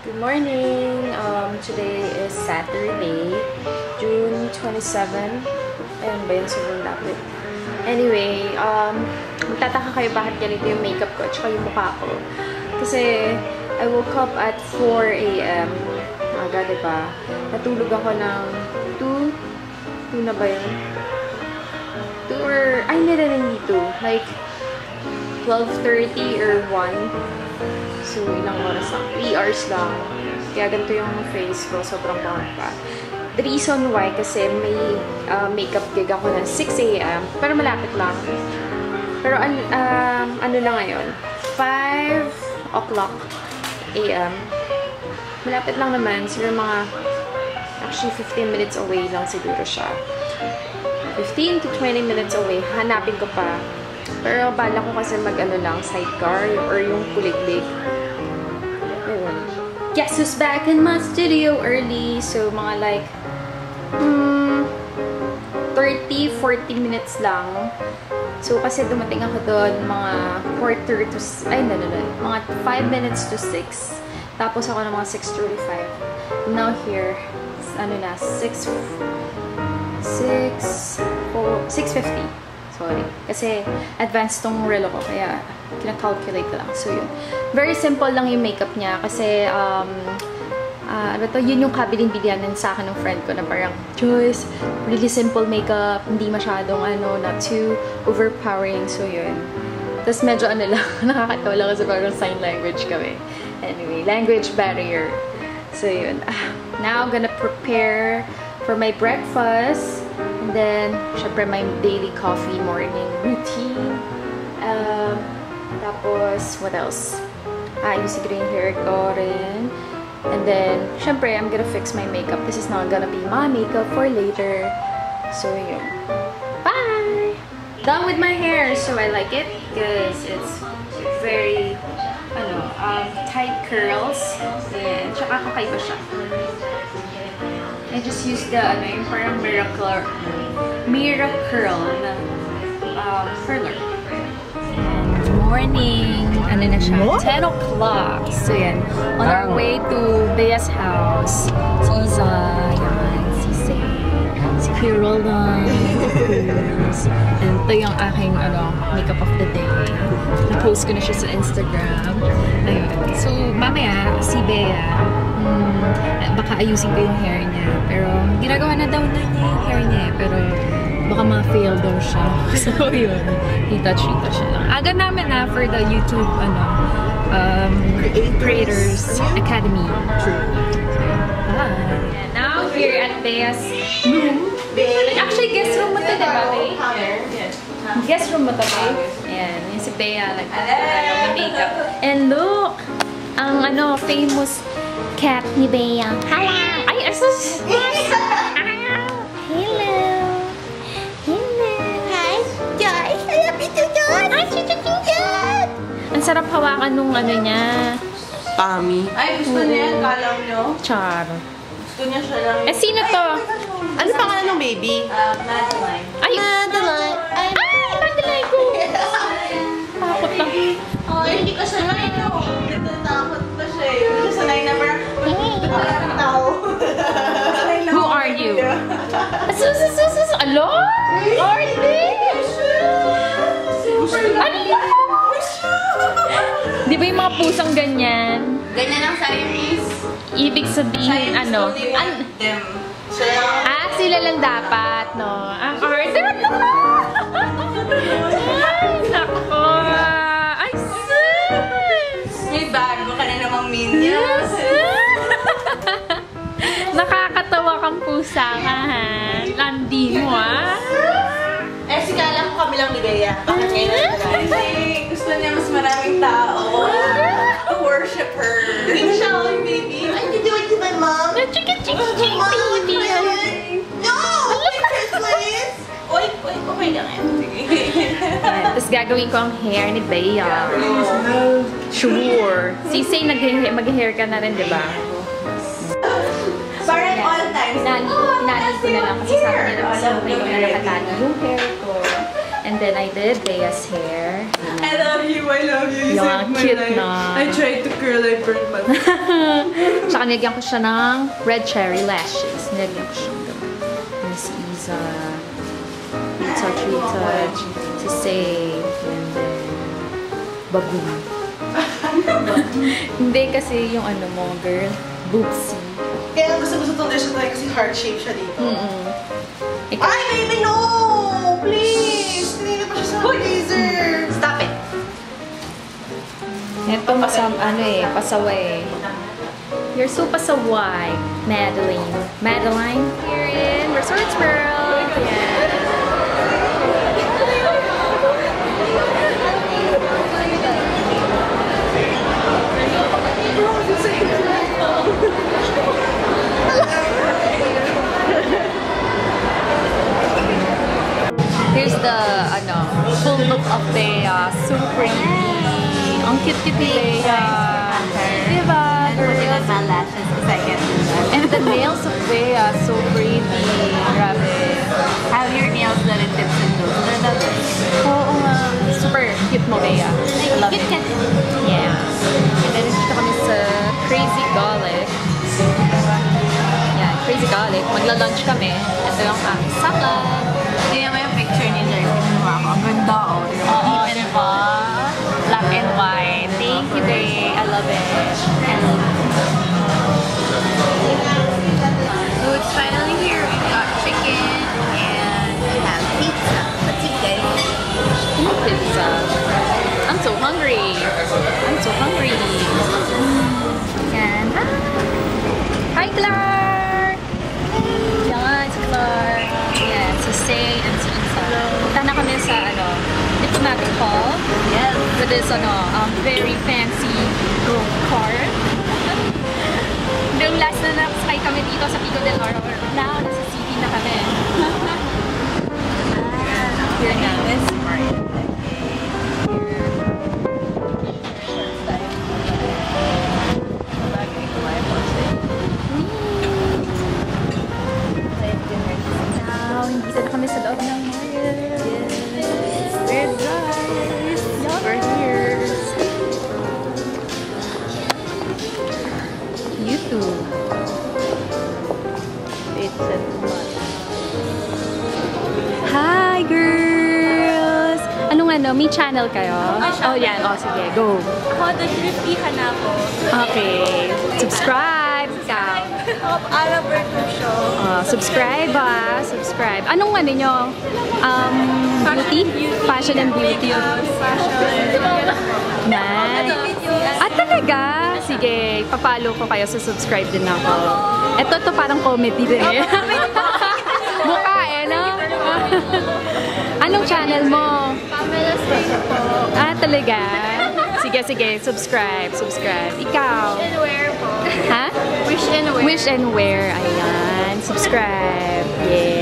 Good morning! Today is Saturday, June 27. Ayun ba yun? Sobrang lapit. Anyway, magtataka kayo bakit ganito yung makeup ko at saka yung mukha ko. Kasi, I woke up at 4 a.m. Aga, diba? Natulog ako ng 2 na ba yun? 2 or, ay, hindi 2. Like, 12:30 or 1. So, ilang oras lang? 3 hours lang. Kaya ganito yung face ko. Sobrang bangat pa. The reason why, kasi may makeup gig ako ng 6 a.m. Pero malapit lang. Pero ano na ngayon? 5 o'clock a.m. Malapit lang naman. Siguro mga, actually 15 minutes away lang siguro siya. 15 to 20 minutes away. Hanapin ko pa. Pero bala ko kasi mag-ano lang, sidecar or yung kuliglig. Ayun. Guess who's back in my studio early? So, mga like 30-40 minutes lang. So, kasi dumating ako doon mga quarter to, mga 5 minutes to 6. Tapos ako ng mga 6:35. Now here, ano na, 6:50. Sorry. Kasi advanced tong relo ko. Kaya, kina-calculate ko lang. So, yun. Very simple lang yung makeup niya. Kasi, ano to, yun yung kabiling-bilianan sa akin ng friend ko na parang, Joyce, really simple makeup. Hindi masyadong, not too overpowering. So, yun. Tapos, medyo lang, nakakatawa lang kasi parang sign language kami. Anyway, language barrier. So, yun. Now, I'm gonna prepare for my breakfast. And then, syempre, my daily coffee morning routine. Tapos, what else? Ayusin ko yung hair ko rin. And then, syempre, I'm gonna fix my makeup. This is not gonna be my makeup for later. So, yun. Bye! Done with my hair. So, I like it because it's very, tight curls. And, tsaka kakaiba siya. I just used the, yung parang Miracle na curler. And morning, na siya? 10 o'clock. So, yan. On our way to Bea's house. Si Iza, yan. Si Say, si Roland. And ito yung aking, makeup of the day. Na-post ko na siya sa Instagram. Ayun. So, mamaya, si Bea, baka ayusin ko yung hair niya. Pero, ginagawa na daw na niya yung hair niya. Pero, baka ma-fail daw siya. So, yun. Retouch siya lang. Aga namin for the YouTube, Creators Academy. True. Now, here at Bea's room. Actually, guest room mo ito, diba, Bea? Guest room mo ito, Bea? Ayan. Yung si Bea, makeup. And look! Ang, famous cat ni Bea. Hello! Ay, asus! Hello! Hi, Joyce! I love you too, Joyce! Hi, Joyce! Ang sarap hawakan nung niya. Pami. Ay, gusto niya yan. Kalaw nyo. Char. Gusto niya siya lang. Eh, sino to? Ano pangalan ng baby? Madeline. Ay! Madeline! Ay, Madeline ko! Takot lang. Ay, hindi ka sanay. Natatakot pa siya eh. Hindi siya sanay na parang tao. Who are you? Alo? Arty! Ano yun? Di ba yung mga pusang ganyan? Ganyan ang service. Ibig sabihin, Them. sila lang dapat, no? Ang arte mo Ay, nako! Ay, sis! May bago ka na namang minions. Nakakatawa kang pusa ka, ha? Landi mo, ha? Eh, sigala ko kami lang ni Bea. Bakit ngayon na kasi gusto niya mas maraming tao to worship her. Hindi siya ako yung baby. I can do it to my mom. Chiki-chiki-chiki, baby! No! Pictures, please! Oy, okay lang yan. Tapos gagawin ko ang hair ni Bea. Sure. Sisay, mag-hair ka na rin, di ba? Parang all times. Inali ko na lang kasi sabi niya na kasi may nakatali yung hair ko. And then I did Bea's hair. I love you, I love you. You Yung saved my cute life. na. I tried to curl, I burned my Tsaka nilagyan ko siya ng red cherry lashes. Nilagyan ko siyang gano'n. Miss Isa. Touch. To say. And then, baboon. Hindi kasi yung ano mo, girl. Boopsy. Kaya gusto itong dish na tayo kasi heart shape siya dito. Ikaw, Ay, baby, no! Please! Tinigil pa siya sa laser! Stop it! ito pasaway. You're so pasaway, Madeline. Madeline, here in Resorts World. Yeah. Here's the full look of Bea. So pretty. Ang cute-cute ni Bea. Diba? on my lashes because I can do that. And the nails of Bea, so pretty. Grabe. Have your nails done in tips and toes. They're the best. Oo nga. Super cute mo, Bea. Love Cute it. ka. Yeah. And then dito kami sa Crazy Garlic. Yeah, Crazy Garlic. Magla-lunch kami. Ito yung aming salad. Tingnan mo yung picture ni Jerry. Ang ganda, oh. Oo, diba? Black and white. Thank you, Bea. I love it. So it's finally here. We got chicken and we have pizza. What's he getting? Pizza. I'm so hungry. Yan. Hi, Clark! Yan, si Clark. Yan, si Say and si Isa. Punta na kami sa, it's Max Hall. Yes. With this, very fancy go-kart. Yung last na nakasakay kami dito sa Pico del Oro. Now, nasa city na kami. Here na. This part. Now, hindi na kami sa loob ng mall. We're guys. We're here. YouTube. It's a Hi, girls! May channel kayo? Oh, yan. Oh, sige. Go. Ako, the Thrifty Hanako. Okay. Subscribe. Ikaw. Of Alaberto Show. Subscribe Subscribe. Anong nyo? Beauty? Fashion and beauty. Nice. Talaga? Sige, papalo ko kayo, subscribe din ako. Ito parang comedy din eh. Mukha no? Anong channel mo? Pamela Stay po. Talaga? Sige, subscribe. Ikaw? Wish and Wear po. Ha? Wish and Wear. Wish and Wear. Ayan. Subscribe. Yeah.